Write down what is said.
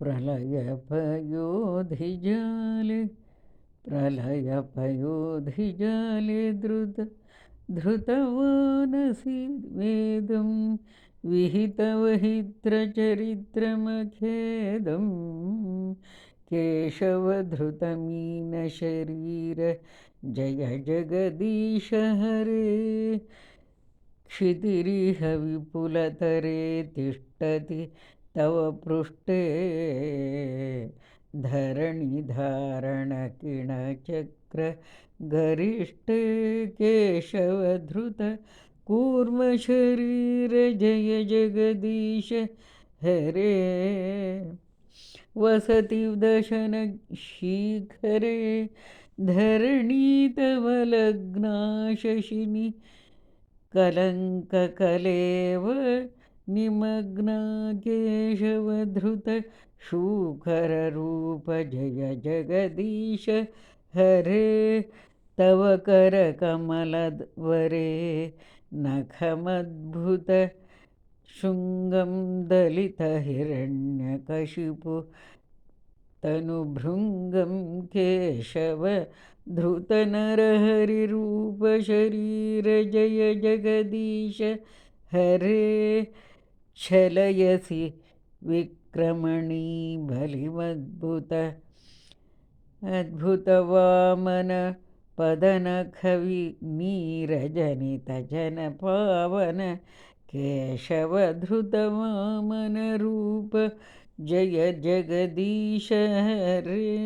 प्रलयपयोधिजाले प्रलयपयोधिजाले धृतवानसि वेदं विहितवहित्रचरित्रमखेदं केशवधृतमीनशरीर जय जगदीश हरे। क्षितिरिह विपुलतरे तिष्ठति तव पृष्ठे धरणिधारणकिणचक्र गरिष्ठे केशवधृत कूर्मशरीर जय जगदीश हरे। वसति दशनशिखरे धरणी तव लग्ना शशिनि कलङ्ककलेव निमग्ना केशवधृत शूकररूप जय जगदीश हरे। तव करकमलवरे नखमद्भुत शृङ्गं दलितहिरण्यकशिपु तनुभृङ्गं केशव धृतनरहरिरूप शरीर जय जगदीश हरे। छलयसि विक्रमणी बलिमद्भुत अद्भुतवामन पदनखविनीरजनितजनपावन केशवधृतवामनरूप जय जगदीश हरे।